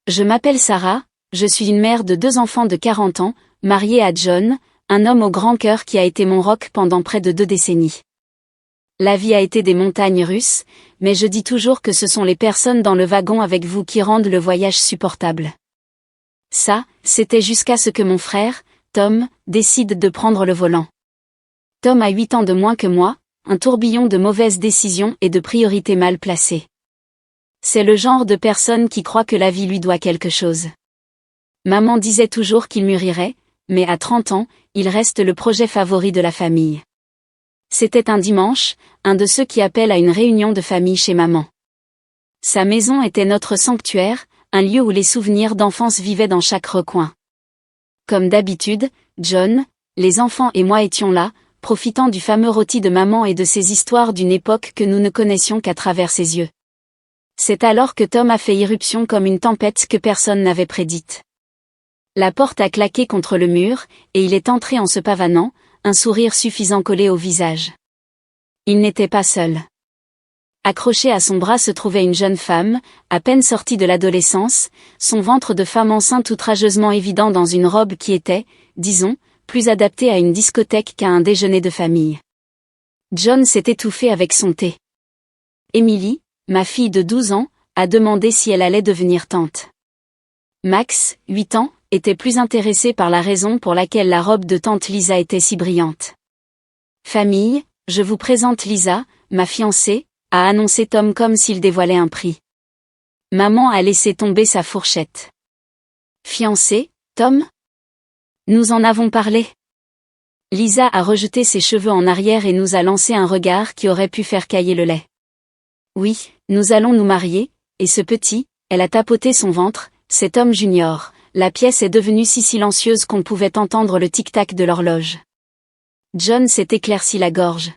Je m'appelle Sarah, je suis une mère de 2 enfants de 40 ans, mariée à John, un homme au grand cœur qui a été mon rock pendant près de 2 décennies. La vie a été des montagnes russes, mais je dis toujours que ce sont les personnes dans le wagon avec vous qui rendent le voyage supportable. Ça, c'était jusqu'à ce que mon frère, Tom, décide de prendre le volant. Tom a 8 ans de moins que moi, un tourbillon de mauvaises décisions et de priorités mal placées. C'est le genre de personne qui croit que la vie lui doit quelque chose. Maman disait toujours qu'il mûrirait, mais à 30 ans, il reste le projet favori de la famille. C'était un dimanche, un de ceux qui appellent à une réunion de famille chez maman. Sa maison était notre sanctuaire, un lieu où les souvenirs d'enfance vivaient dans chaque recoin. Comme d'habitude, John, les enfants et moi étions là, profitant du fameux rôti de maman et de ses histoires d'une époque que nous ne connaissions qu'à travers ses yeux. C'est alors que Tom a fait irruption comme une tempête que personne n'avait prédite. La porte a claqué contre le mur, et il est entré en se pavanant, un sourire suffisant collé au visage. Il n'était pas seul. Accrochée à son bras se trouvait une jeune femme, à peine sortie de l'adolescence, son ventre de femme enceinte outrageusement évident dans une robe qui était, disons, plus adaptée à une discothèque qu'à un déjeuner de famille. John s'est étouffé avec son thé. Emily, ma fille de 12 ans, a demandé si elle allait devenir tante. Max, 8 ans, était plus intéressé par la raison pour laquelle la robe de tante Lisa était si brillante. Famille, je vous présente Lisa, ma fiancée, a annoncé Tom comme s'il dévoilait un prix. Maman a laissé tomber sa fourchette. Fiancée, Tom? Nous en avons parlé. Lisa a rejeté ses cheveux en arrière et nous a lancé un regard qui aurait pu faire cailler le lait. Oui, nous allons nous marier, et ce petit, elle a tapoté son ventre, c'est Tom Junior. La pièce est devenue si silencieuse qu'on pouvait entendre le tic-tac de l'horloge. John s'est éclairci la gorge.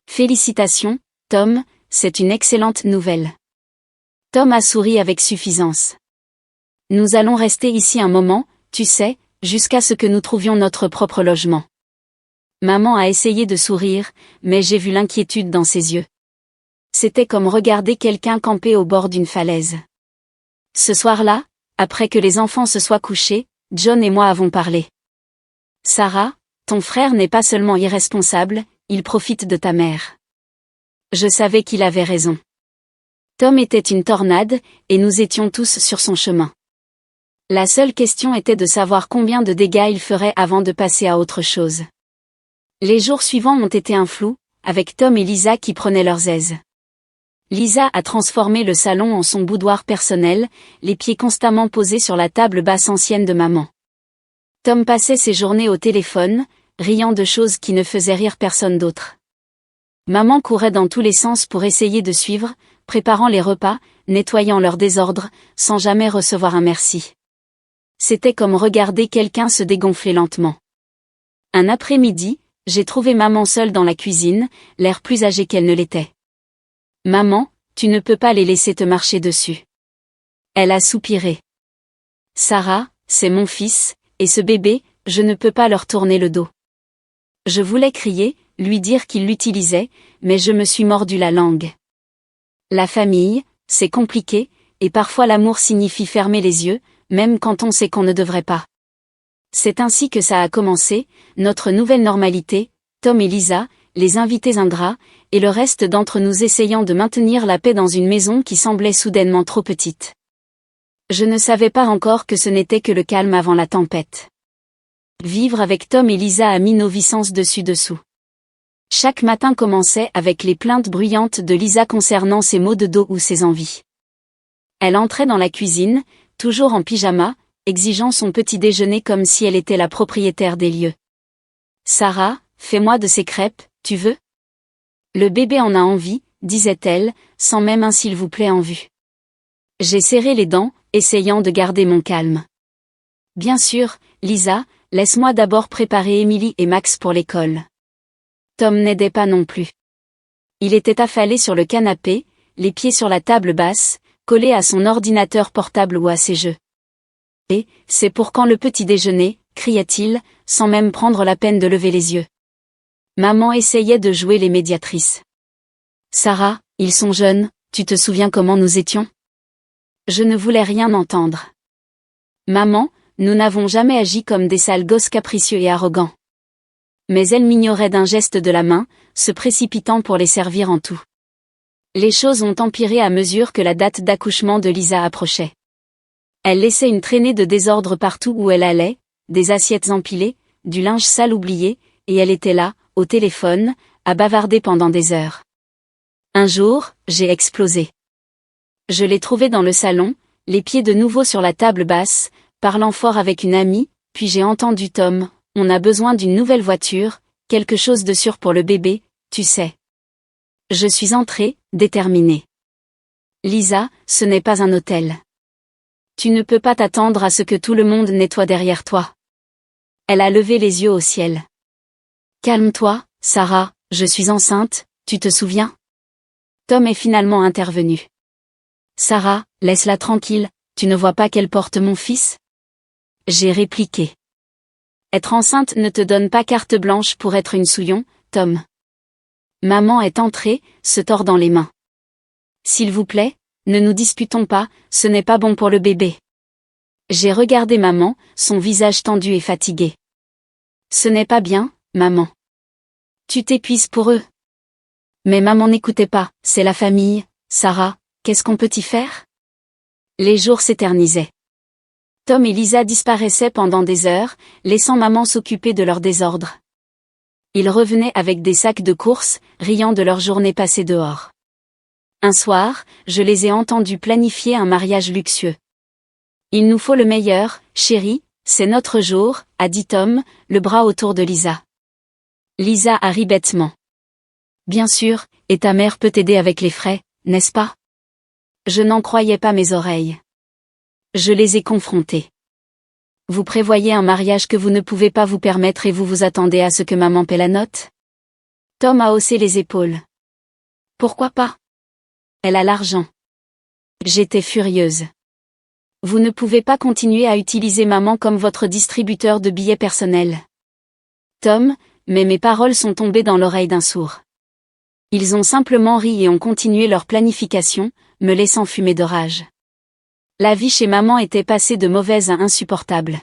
Félicitations, Tom, c'est une excellente nouvelle. Tom a souri avec suffisance. Nous allons rester ici un moment, tu sais, jusqu'à ce que nous trouvions notre propre logement. Maman a essayé de sourire, mais j'ai vu l'inquiétude dans ses yeux. C'était comme regarder quelqu'un camper au bord d'une falaise. Ce soir-là, après que les enfants se soient couchés, John et moi avons parlé. Sarah, ton frère n'est pas seulement irresponsable, il profite de ta mère. Je savais qu'il avait raison. Tom était une tornade, et nous étions tous sur son chemin. La seule question était de savoir combien de dégâts il ferait avant de passer à autre chose. Les jours suivants ont été un flou, avec Tom et Lisa qui prenaient leurs aises. Lisa a transformé le salon en son boudoir personnel, les pieds constamment posés sur la table basse ancienne de maman. Tom passait ses journées au téléphone, riant de choses qui ne faisaient rire personne d'autre. Maman courait dans tous les sens pour essayer de suivre, préparant les repas, nettoyant leur désordre, sans jamais recevoir un merci. C'était comme regarder quelqu'un se dégonfler lentement. Un après-midi, j'ai trouvé maman seule dans la cuisine, l'air plus âgée qu'elle ne l'était. Maman, tu ne peux pas les laisser te marcher dessus. Elle a soupiré. Sarah, c'est mon fils, et ce bébé, je ne peux pas leur tourner le dos. Je voulais crier, lui dire qu'il l'utilisait, mais je me suis mordu la langue. La famille, c'est compliqué, et parfois l'amour signifie fermer les yeux, même quand on sait qu'on ne devrait pas. C'est ainsi que ça a commencé, notre nouvelle normalité, Tom et Lisa, les invités ingrats, et le reste d'entre nous essayant de maintenir la paix dans une maison qui semblait soudainement trop petite. Je ne savais pas encore que ce n'était que le calme avant la tempête. Vivre avec Tom et Lisa a mis nos vies sens dessus-dessous. Chaque matin commençait avec les plaintes bruyantes de Lisa concernant ses maux de dos ou ses envies. Elle entrait dans la cuisine, toujours en pyjama, exigeant son petit déjeuner comme si elle était la propriétaire des lieux. Sarah, fais-moi de ces crêpes, tu veux? Le bébé en a envie, disait-elle, sans même un s'il vous plaît en vue. J'ai serré les dents, essayant de garder mon calme. Bien sûr, Lisa, laisse-moi d'abord préparer Emily et Max pour l'école. Tom n'aidait pas non plus. Il était affalé sur le canapé, les pieds sur la table basse, collé à son ordinateur portable ou à ses jeux. Et, c'est pour quand le petit déjeuner, criait-il, sans même prendre la peine de lever les yeux. Maman essayait de jouer les médiatrices. Sarah, ils sont jeunes, tu te souviens comment nous étions? Je ne voulais rien entendre. Maman, nous n'avons jamais agi comme des sales gosses capricieux et arrogants. Mais elle m'ignorait d'un geste de la main, se précipitant pour les servir en tout. Les choses ont empiré à mesure que la date d'accouchement de Lisa approchait. Elle laissait une traînée de désordre partout où elle allait, des assiettes empilées, du linge sale oublié, et elle était là, au téléphone, à bavarder pendant des heures. Un jour, j'ai explosé. Je l'ai trouvée dans le salon, les pieds de nouveau sur la table basse, parlant fort avec une amie, puis j'ai entendu Tom, on a besoin d'une nouvelle voiture, quelque chose de sûr pour le bébé, tu sais. Je suis entrée, déterminée. Lisa, ce n'est pas un hôtel. Tu ne peux pas t'attendre à ce que tout le monde nettoie derrière toi. Elle a levé les yeux au ciel. Calme-toi, Sarah, je suis enceinte, tu te souviens? Tom est finalement intervenu. Sarah, laisse-la tranquille, tu ne vois pas qu'elle porte mon fils? J'ai répliqué. Être enceinte ne te donne pas carte blanche pour être une souillon, Tom. Maman est entrée, se tordant les mains. S'il vous plaît, ne nous disputons pas, ce n'est pas bon pour le bébé. J'ai regardé maman, son visage tendu et fatigué. Ce n'est pas bien, maman. Tu t'épuises pour eux. Mais maman n'écoutait pas, c'est la famille, Sarah, qu'est-ce qu'on peut y faire? Les jours s'éternisaient. Tom et Lisa disparaissaient pendant des heures, laissant maman s'occuper de leur désordre. Ils revenaient avec des sacs de courses, riant de leur journée passée dehors. Un soir, je les ai entendus planifier un mariage luxueux. Il nous faut le meilleur, chérie, c'est notre jour, a dit Tom, le bras autour de Lisa. Lisa a ri bêtement. Bien sûr, et ta mère peut t'aider avec les frais, n'est-ce pas? Je n'en croyais pas mes oreilles. Je les ai confrontés. Vous prévoyez un mariage que vous ne pouvez pas vous permettre et vous vous attendez à ce que maman paie la note? Tom a haussé les épaules. Pourquoi pas? Elle a l'argent. J'étais furieuse. Vous ne pouvez pas continuer à utiliser maman comme votre distributeur de billets personnels. Tom, mais mes paroles sont tombées dans l'oreille d'un sourd. Ils ont simplement ri et ont continué leur planification, me laissant fumer de rage. La vie chez maman était passée de mauvaise à insupportable.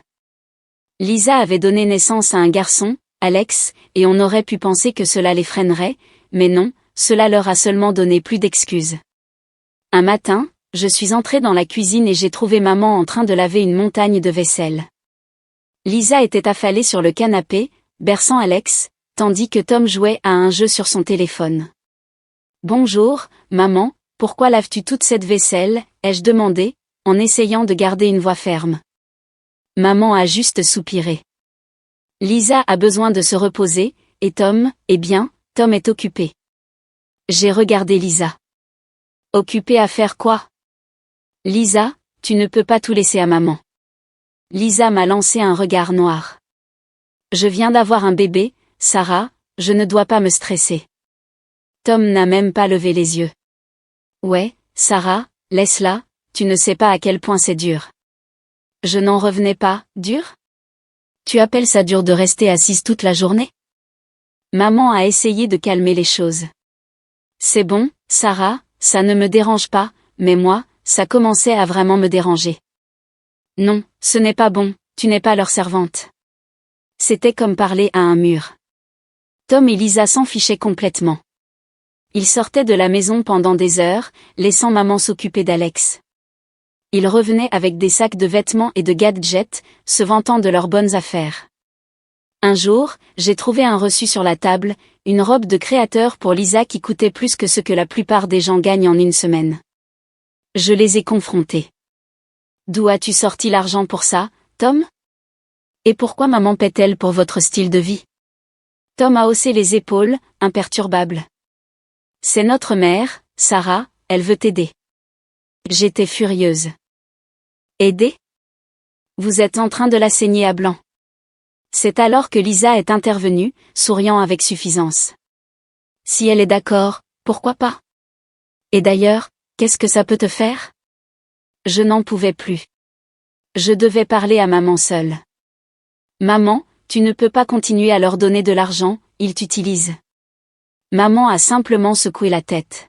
Lisa avait donné naissance à un garçon, Alex, et on aurait pu penser que cela les freinerait, mais non, cela leur a seulement donné plus d'excuses. Un matin, je suis entrée dans la cuisine et j'ai trouvé maman en train de laver une montagne de vaisselle. Lisa était affalée sur le canapé, berçant Alex, tandis que Tom jouait à un jeu sur son téléphone. « Bonjour, maman, pourquoi laves-tu toute cette vaisselle ?» ai-je demandé, en essayant de garder une voix ferme. Maman a juste soupiré. Lisa a besoin de se reposer, et Tom, eh bien, Tom est occupé. J'ai regardé Lisa. Occupée à faire quoi? Lisa, tu ne peux pas tout laisser à maman. Lisa m'a lancé un regard noir. Je viens d'avoir un bébé, Sarah, je ne dois pas me stresser. Tom n'a même pas levé les yeux. Ouais, Sarah, laisse-la, tu ne sais pas à quel point c'est dur. Je n'en revenais pas, dur? Tu appelles ça dur de rester assise toute la journée? Maman a essayé de calmer les choses. C'est bon, Sarah, ça ne me dérange pas, mais moi, ça commençait à vraiment me déranger. Non, ce n'est pas bon, tu n'es pas leur servante. C'était comme parler à un mur. Tom et Lisa s'en fichaient complètement. Ils sortaient de la maison pendant des heures, laissant maman s'occuper d'Alex. Ils revenaient avec des sacs de vêtements et de gadgets, se vantant de leurs bonnes affaires. Un jour, j'ai trouvé un reçu sur la table, une robe de créateur pour Lisa qui coûtait plus que ce que la plupart des gens gagnent en une semaine. Je les ai confrontés. D'où as-tu sorti l'argent pour ça, Tom? Et pourquoi maman paie-t-elle pour votre style de vie? Tom a haussé les épaules, imperturbable. C'est notre mère, Sarah, elle veut t'aider. J'étais furieuse. Aider? Vous êtes en train de la saigner à blanc. C'est alors que Lisa est intervenue, souriant avec suffisance. Si elle est d'accord, pourquoi pas? Et d'ailleurs, qu'est-ce que ça peut te faire? Je n'en pouvais plus. Je devais parler à maman seule. Maman, tu ne peux pas continuer à leur donner de l'argent, ils t'utilisent. Maman a simplement secoué la tête.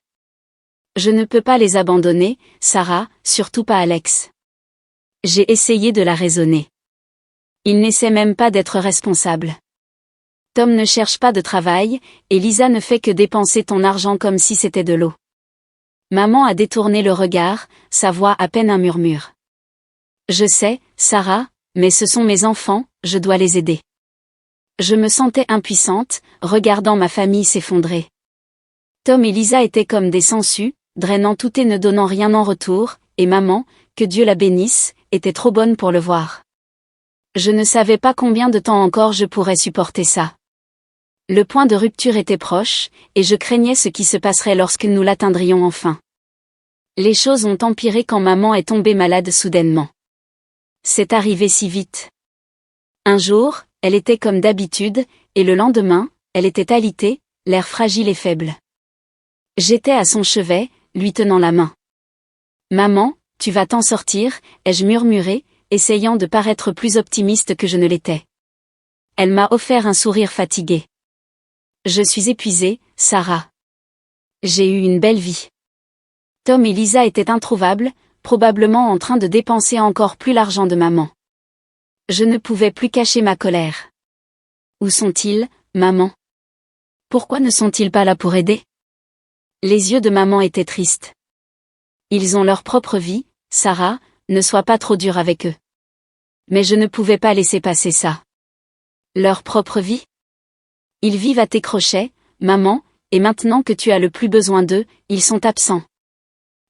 Je ne peux pas les abandonner, Sarah, surtout pas Alex. J'ai essayé de la raisonner. Il n'essaie même pas d'être responsable. Tom ne cherche pas de travail, et Lisa ne fait que dépenser ton argent comme si c'était de l'eau. Maman a détourné le regard, sa voix à peine un murmure. Je sais, Sarah, mais ce sont mes enfants, je dois les aider. Je me sentais impuissante, regardant ma famille s'effondrer. Tom et Lisa étaient comme des sangsues, drainant tout et ne donnant rien en retour, et maman, que Dieu la bénisse, était trop bonne pour le voir. Je ne savais pas combien de temps encore je pourrais supporter ça. Le point de rupture était proche, et je craignais ce qui se passerait lorsque nous l'atteindrions enfin. Les choses ont empiré quand maman est tombée malade soudainement. C'est arrivé si vite. Un jour, elle était comme d'habitude, et le lendemain, elle était alitée, l'air fragile et faible. J'étais à son chevet, lui tenant la main. « Maman, tu vas t'en sortir », ai-je murmuré, essayant de paraître plus optimiste que je ne l'étais. Elle m'a offert un sourire fatigué. « Je suis épuisée, Sarah. J'ai eu une belle vie. » Tom et Lisa étaient introuvables, probablement en train de dépenser encore plus l'argent de maman. Je ne pouvais plus cacher ma colère. « Où sont-ils, maman? Pourquoi ne sont-ils pas là pour aider ?» Les yeux de maman étaient tristes. « Ils ont leur propre vie, Sarah, ne sois pas trop dure avec eux. » Mais je ne pouvais pas laisser passer ça. Leur propre vie? Ils vivent à tes crochets, maman, et maintenant que tu as le plus besoin d'eux, ils sont absents.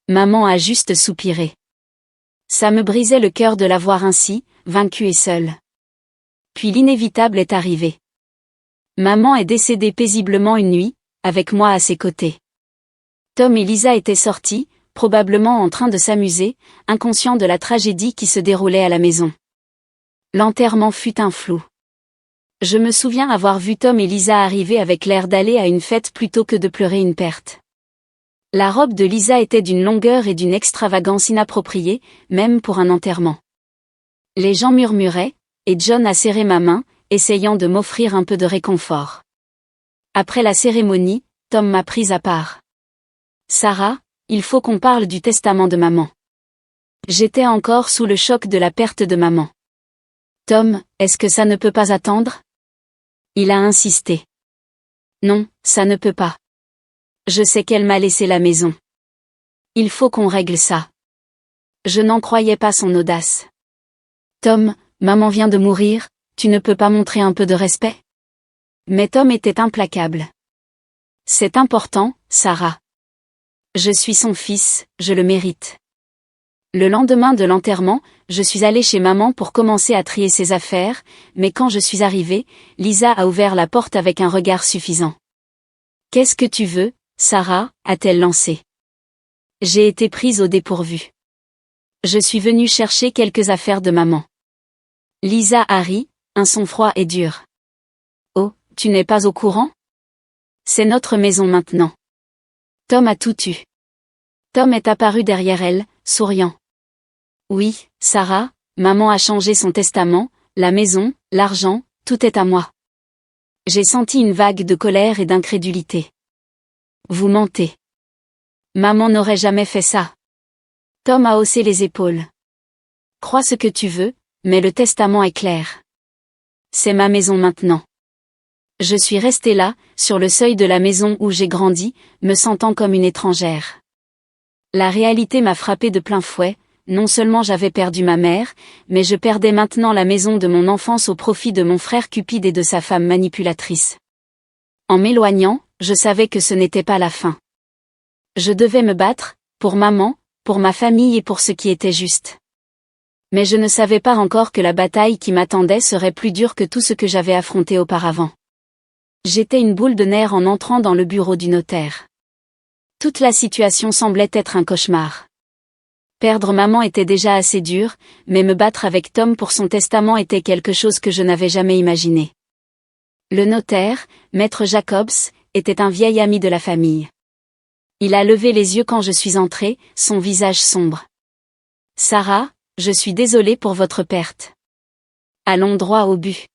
Maman a juste soupiré. Ça me brisait le cœur de la voir ainsi, vaincue et seule. Puis l'inévitable est arrivé. Maman est décédée paisiblement une nuit, avec moi à ses côtés. Tom et Lisa étaient sortis, probablement en train de s'amuser, inconscients de la tragédie qui se déroulait à la maison. L'enterrement fut un flou. Je me souviens avoir vu Tom et Lisa arriver avec l'air d'aller à une fête plutôt que de pleurer une perte. La robe de Lisa était d'une longueur et d'une extravagance inappropriée, même pour un enterrement. Les gens murmuraient, et John a serré ma main, essayant de m'offrir un peu de réconfort. Après la cérémonie, Tom m'a prise à part. « Sarah, il faut qu'on parle du testament de maman. » J'étais encore sous le choc de la perte de maman. « Tom, est-ce que ça ne peut pas attendre ?» Il a insisté. « Non, ça ne peut pas. Je sais qu'elle m'a laissé la maison. Il faut qu'on règle ça. » Je n'en croyais pas son audace. « Tom, maman vient de mourir, tu ne peux pas montrer un peu de respect ?» Mais Tom était implacable. « C'est important, Sarah. Je suis son fils, je le mérite. » Le lendemain de l'enterrement, je suis allée chez maman pour commencer à trier ses affaires, mais quand je suis arrivée, Lisa a ouvert la porte avec un regard suffisant. « Qu'est-ce que tu veux, Sarah ?» a-t-elle lancé. J'ai été prise au dépourvu. Je suis venue chercher quelques affaires de maman. Lisa a ri, un son froid et dur. « Oh, tu n'es pas au courant ? C'est notre maison maintenant. » Tom a tout eu. Tom est apparu derrière elle, souriant. « Oui, Sarah, maman a changé son testament, la maison, l'argent, tout est à moi. » J'ai senti une vague de colère et d'incrédulité. « Vous mentez. Maman n'aurait jamais fait ça. » Tom a haussé les épaules. « Crois ce que tu veux, mais le testament est clair. C'est ma maison maintenant. » Je suis restée là, sur le seuil de la maison où j'ai grandi, me sentant comme une étrangère. La réalité m'a frappée de plein fouet, non seulement j'avais perdu ma mère, mais je perdais maintenant la maison de mon enfance au profit de mon frère cupide et de sa femme manipulatrice. En m'éloignant, je savais que ce n'était pas la fin. Je devais me battre, pour maman, pour ma famille et pour ce qui était juste. Mais je ne savais pas encore que la bataille qui m'attendait serait plus dure que tout ce que j'avais affronté auparavant. J'étais une boule de nerfs en entrant dans le bureau du notaire. Toute la situation semblait être un cauchemar. Perdre maman était déjà assez dur, mais me battre avec Tom pour son testament était quelque chose que je n'avais jamais imaginé. Le notaire, Maître Jacobs, était un vieil ami de la famille. Il a levé les yeux quand je suis entrée, son visage sombre. « Sarah, je suis désolée pour votre perte. Allons droit au but. »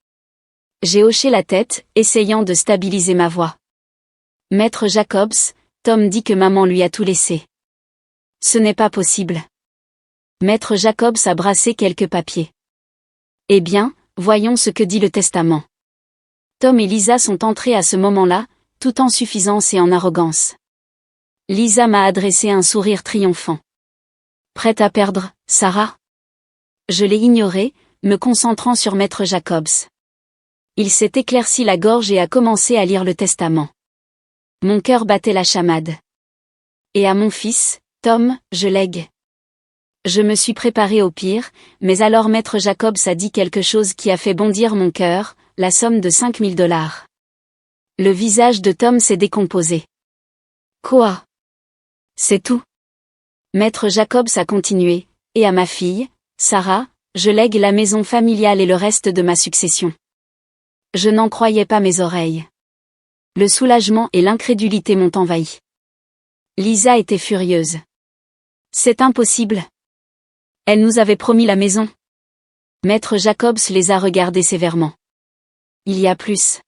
J'ai hoché la tête, essayant de stabiliser ma voix. « Maître Jacobs, Tom dit que maman lui a tout laissé. Ce n'est pas possible. Maître Jacobs a brassé quelques papiers. Eh bien, voyons ce que dit le testament. Tom et Lisa sont entrés à ce moment-là, tout en suffisance et en arrogance. Lisa m'a adressé un sourire triomphant. Prête à perdre, Sarah? Je l'ai ignoré, me concentrant sur Maître Jacobs. Il s'est éclairci la gorge et a commencé à lire le testament. Mon cœur battait la chamade. Et à mon fils, Tom, je lègue. Je me suis préparé au pire, mais alors Maître Jacobs a dit quelque chose qui a fait bondir mon cœur, la somme de $5000. Le visage de Tom s'est décomposé. Quoi? C'est tout. Maître Jacobs a continué, et à ma fille, Sarah, je lègue la maison familiale et le reste de ma succession. Je n'en croyais pas mes oreilles. Le soulagement et l'incrédulité m'ont envahi. Lisa était furieuse. C'est impossible. Elle nous avait promis la maison. Maître Jacobs les a regardés sévèrement. Il y a plus.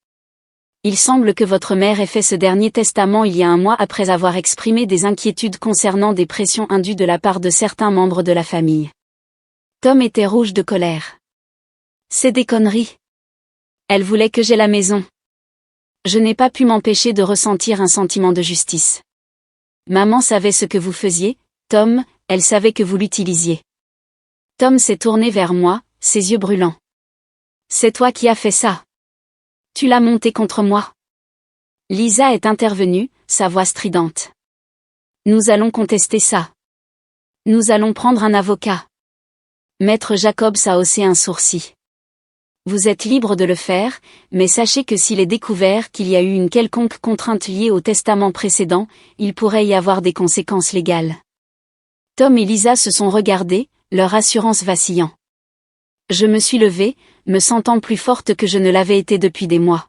Il semble que votre mère ait fait ce dernier testament il y a un mois après avoir exprimé des inquiétudes concernant des pressions indues de la part de certains membres de la famille. Tom était rouge de colère. C'est des conneries. Elle voulait que j'aie la maison. Je n'ai pas pu m'empêcher de ressentir un sentiment de justice. Maman savait ce que vous faisiez, Tom, elle savait que vous l'utilisiez. Tom s'est tourné vers moi, ses yeux brûlants. C'est toi qui as fait ça. Tu l'as monté contre moi. Lisa est intervenue, sa voix stridente. Nous allons contester ça. Nous allons prendre un avocat. Maître Jacobs a haussé un sourcil. Vous êtes libre de le faire, mais sachez que s'il est découvert qu'il y a eu une quelconque contrainte liée au testament précédent, il pourrait y avoir des conséquences légales. Tom et Lisa se sont regardés, leur assurance vacillant. Je me suis levée, me sentant plus forte que je ne l'avais été depuis des mois.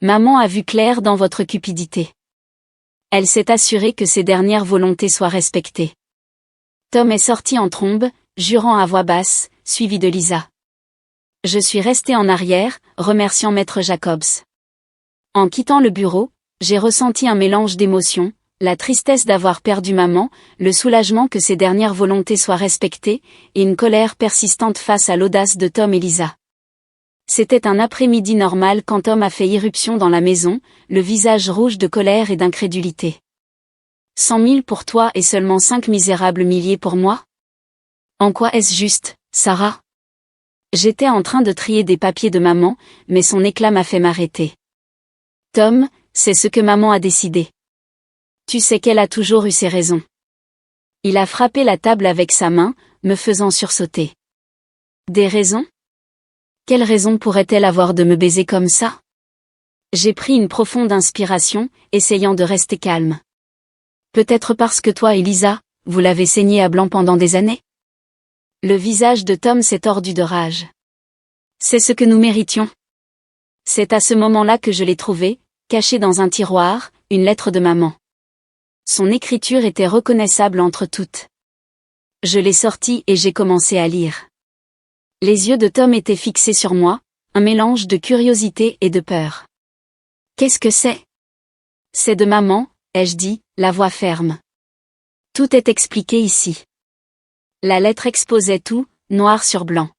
Maman a vu clair dans votre cupidité. Elle s'est assurée que ses dernières volontés soient respectées. Tom est sorti en trombe, jurant à voix basse, suivi de Lisa. Je suis restée en arrière, remerciant Maître Jacobs. En quittant le bureau, j'ai ressenti un mélange d'émotions, la tristesse d'avoir perdu maman, le soulagement que ses dernières volontés soient respectées, et une colère persistante face à l'audace de Tom et Lisa. C'était un après-midi normal quand Tom a fait irruption dans la maison, le visage rouge de colère et d'incrédulité. 100 000 pour toi et seulement 5 misérables milliers pour moi? En quoi est-ce juste, Sarah? J'étais en train de trier des papiers de maman, mais son éclat m'a fait m'arrêter. Tom, c'est ce que maman a décidé. Tu sais qu'elle a toujours eu ses raisons. Il a frappé la table avec sa main, me faisant sursauter. Des raisons? Quelle raison pourrait-elle avoir de me baiser comme ça? J'ai pris une profonde inspiration, essayant de rester calme. Peut-être parce que toi et Lisa, vous l'avez saigné à blanc pendant des années? Le visage de Tom s'est tordu de rage. C'est ce que nous méritions. C'est à ce moment-là que je l'ai trouvé, caché dans un tiroir, une lettre de maman. Son écriture était reconnaissable entre toutes. Je l'ai sortie et j'ai commencé à lire. Les yeux de Tom étaient fixés sur moi, un mélange de curiosité et de peur. Qu'est-ce que c'est? C'est de maman, ai-je dit, la voix ferme. Tout est expliqué ici. La lettre exposait tout, noir sur blanc.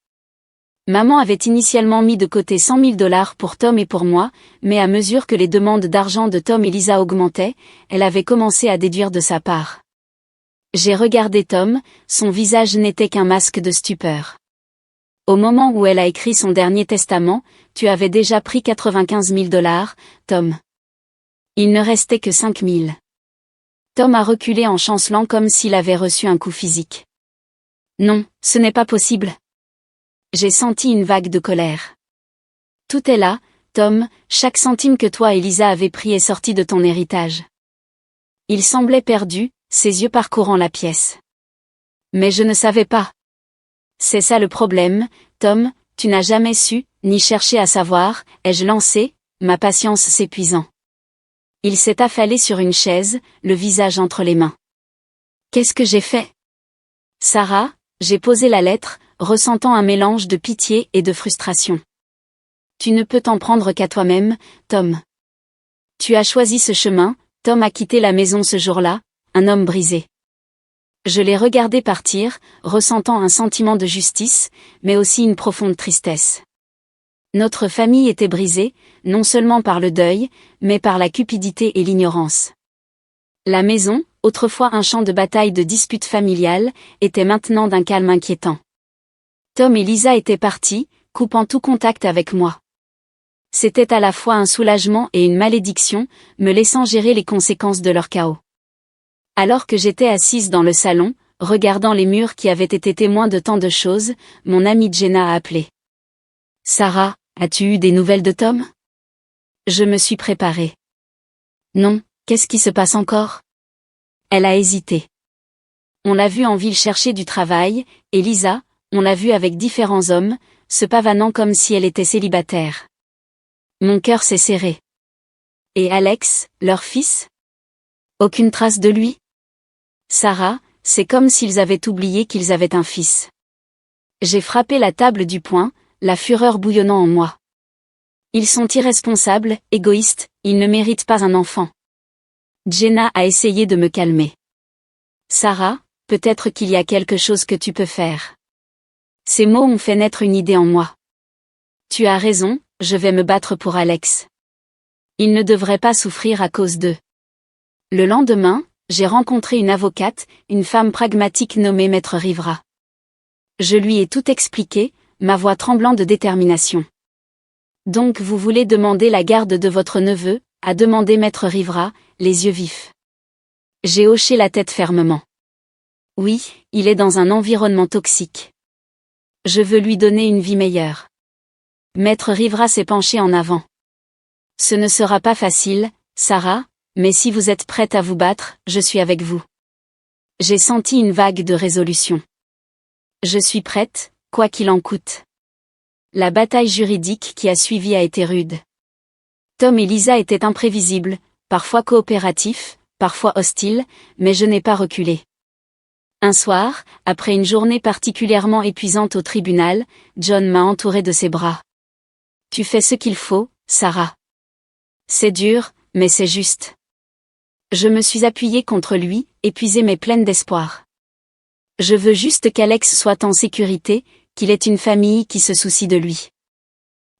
Maman avait initialement mis de côté $100 000 pour Tom et pour moi, mais à mesure que les demandes d'argent de Tom et Lisa augmentaient, elle avait commencé à déduire de sa part. J'ai regardé Tom, son visage n'était qu'un masque de stupeur. Au moment où elle a écrit son dernier testament, tu avais déjà pris $95 000, Tom. Il ne restait que 5 000. Tom a reculé en chancelant comme s'il avait reçu un coup physique. Non, ce n'est pas possible. J'ai senti une vague de colère. Tout est là, Tom, chaque centime que toi et Lisa avez pris est sorti de ton héritage. Il semblait perdu, ses yeux parcourant la pièce. Mais je ne savais pas. C'est ça le problème, Tom, tu n'as jamais su, ni cherché à savoir, ai-je lancé, ma patience s'épuisant. Il s'est affalé sur une chaise, le visage entre les mains. Qu'est-ce que j'ai fait? Sarah, j'ai posé la lettre, ressentant un mélange de pitié et de frustration. Tu ne peux t'en prendre qu'à toi-même, Tom. Tu as choisi ce chemin, Tom a quitté la maison ce jour-là, un homme brisé. Je l'ai regardé partir, ressentant un sentiment de justice, mais aussi une profonde tristesse. Notre famille était brisée, non seulement par le deuil, mais par la cupidité et l'ignorance. La maison, autrefois un champ de bataille de disputes familiales, était maintenant d'un calme inquiétant. Tom et Lisa étaient partis, coupant tout contact avec moi. C'était à la fois un soulagement et une malédiction, me laissant gérer les conséquences de leur chaos. Alors que j'étais assise dans le salon, regardant les murs qui avaient été témoins de tant de choses, mon amie Jenna a appelé. « Sarah, as-tu eu des nouvelles de Tom ?» Je me suis préparée. « Non, qu'est-ce qui se passe encore ?» Elle a hésité. On l'a vu en ville chercher du travail, et Lisa, on l'a vue avec différents hommes, se pavanant comme si elle était célibataire. Mon cœur s'est serré. Et Alex, leur fils ? Aucune trace de lui ? Sarah, c'est comme s'ils avaient oublié qu'ils avaient un fils. J'ai frappé la table du poing, la fureur bouillonnant en moi. Ils sont irresponsables, égoïstes, ils ne méritent pas un enfant. Jenna a essayé de me calmer. Sarah, peut-être qu'il y a quelque chose que tu peux faire. Ces mots ont fait naître une idée en moi. Tu as raison, je vais me battre pour Alex. Il ne devrait pas souffrir à cause d'eux. Le lendemain, j'ai rencontré une avocate, une femme pragmatique nommée Maître Rivera. Je lui ai tout expliqué, ma voix tremblant de détermination. Donc vous voulez demander la garde de votre neveu, a demandé Maître Rivera, les yeux vifs. J'ai hoché la tête fermement. Oui, il est dans un environnement toxique. Je veux lui donner une vie meilleure. Maître Rivera s'est penché en avant. Ce ne sera pas facile, Sarah, mais si vous êtes prête à vous battre, je suis avec vous. J'ai senti une vague de résolution. Je suis prête, quoi qu'il en coûte. La bataille juridique qui a suivi a été rude. Tom et Lisa étaient imprévisibles, parfois coopératifs, parfois hostiles, mais je n'ai pas reculé. Un soir, après une journée particulièrement épuisante au tribunal, John m'a entouré de ses bras. Tu fais ce qu'il faut, Sarah. C'est dur, mais c'est juste. Je me suis appuyée contre lui, épuisée mais pleine d'espoir. Je veux juste qu'Alex soit en sécurité, qu'il ait une famille qui se soucie de lui.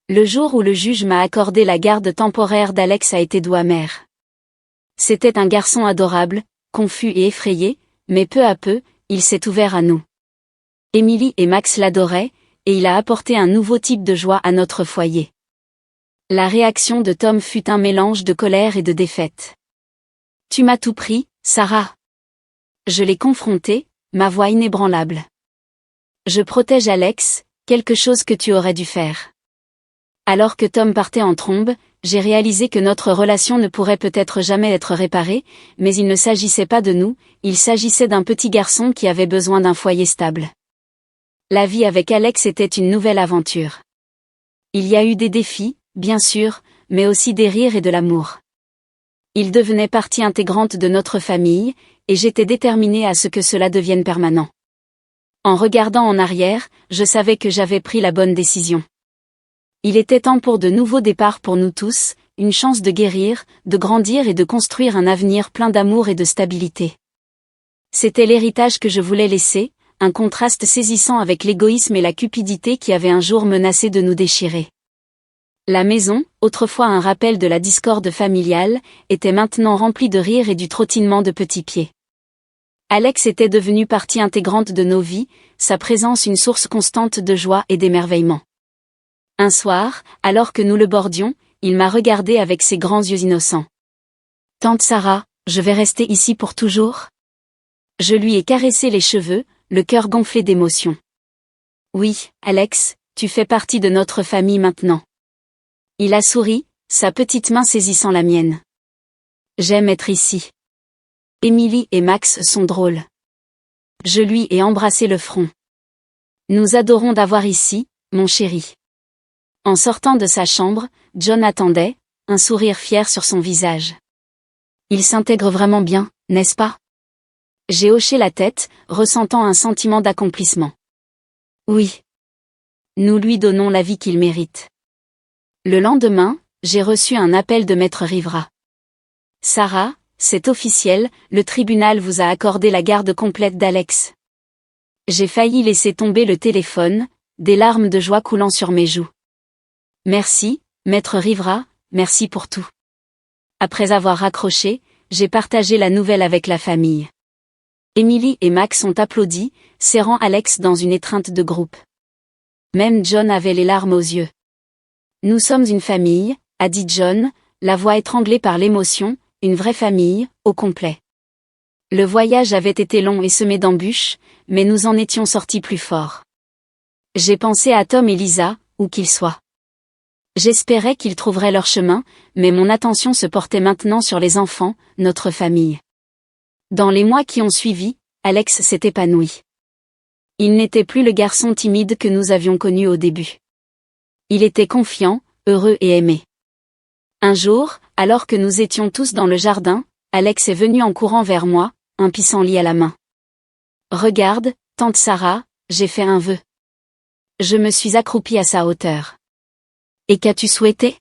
Le jour où le juge m'a accordé la garde temporaire d'Alex a été doux amer. C'était un garçon adorable, confus et effrayé, mais peu à peu, il s'est ouvert à nous. Emily et Max l'adoraient, et il a apporté un nouveau type de joie à notre foyer. La réaction de Tom fut un mélange de colère et de défaite. « Tu m'as tout pris, Sarah. » Je l'ai confronté, ma voix inébranlable. « Je protège Alex, quelque chose que tu aurais dû faire. » Alors que Tom partait en trombe, j'ai réalisé que notre relation ne pourrait peut-être jamais être réparée, mais il ne s'agissait pas de nous, il s'agissait d'un petit garçon qui avait besoin d'un foyer stable. La vie avec Alex était une nouvelle aventure. Il y a eu des défis, bien sûr, mais aussi des rires et de l'amour. Il devenait partie intégrante de notre famille, et j'étais déterminée à ce que cela devienne permanent. En regardant en arrière, je savais que j'avais pris la bonne décision. Il était temps pour de nouveaux départs pour nous tous, une chance de guérir, de grandir et de construire un avenir plein d'amour et de stabilité. C'était l'héritage que je voulais laisser, un contraste saisissant avec l'égoïsme et la cupidité qui avaient un jour menacé de nous déchirer. La maison, autrefois un rappel de la discorde familiale, était maintenant remplie de rires et du trottinement de petits pieds. Alex était devenu partie intégrante de nos vies, sa présence une source constante de joie et d'émerveillement. Un soir, alors que nous le bordions, il m'a regardé avec ses grands yeux innocents. « Tante Sarah, je vais rester ici pour toujours ?» Je lui ai caressé les cheveux, le cœur gonflé d'émotion. « Oui, Alex, tu fais partie de notre famille maintenant. » Il a souri, sa petite main saisissant la mienne. « J'aime être ici. Emily et Max sont drôles. » Je lui ai embrassé le front. « Nous adorons d'avoir ici, mon chéri. » En sortant de sa chambre, John attendait, un sourire fier sur son visage. « Il s'intègre vraiment bien, n'est-ce pas ?» J'ai hoché la tête, ressentant un sentiment d'accomplissement. « Oui. Nous lui donnons la vie qu'il mérite. » Le lendemain, j'ai reçu un appel de Maître Rivera. « Sarah, c'est officiel, le tribunal vous a accordé la garde complète d'Alex. J'ai failli laisser tomber le téléphone, des larmes de joie coulant sur mes joues. Merci, maître Rivera, merci pour tout. Après avoir raccroché, j'ai partagé la nouvelle avec la famille. Emily et Max ont applaudi, serrant Alex dans une étreinte de groupe. Même John avait les larmes aux yeux. Nous sommes une famille, a dit John, la voix étranglée par l'émotion, une vraie famille, au complet. Le voyage avait été long et semé d'embûches, mais nous en étions sortis plus forts. J'ai pensé à Tom et Lisa, où qu'ils soient. J'espérais qu'ils trouveraient leur chemin, mais mon attention se portait maintenant sur les enfants, notre famille. Dans les mois qui ont suivi, Alex s'est épanoui. Il n'était plus le garçon timide que nous avions connu au début. Il était confiant, heureux et aimé. Un jour, alors que nous étions tous dans le jardin, Alex est venu en courant vers moi, un pissenlit à la main. « Regarde, tante Sarah, j'ai fait un vœu. » Je me suis accroupie à sa hauteur. « Et qu'as-tu souhaité ?»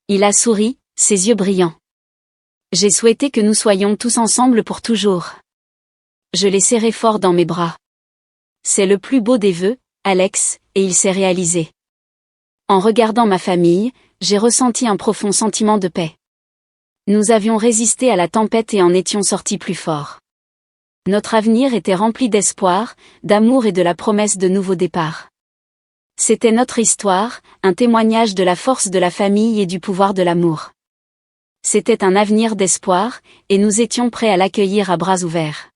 Il a souri, ses yeux brillants. « J'ai souhaité que nous soyons tous ensemble pour toujours. » Je l'ai serré fort dans mes bras. C'est le plus beau des vœux, Alex, et il s'est réalisé. En regardant ma famille, j'ai ressenti un profond sentiment de paix. Nous avions résisté à la tempête et en étions sortis plus forts. Notre avenir était rempli d'espoir, d'amour et de la promesse de nouveaux départs. C'était notre histoire, un témoignage de la force de la famille et du pouvoir de l'amour. C'était un avenir d'espoir, et nous étions prêts à l'accueillir à bras ouverts.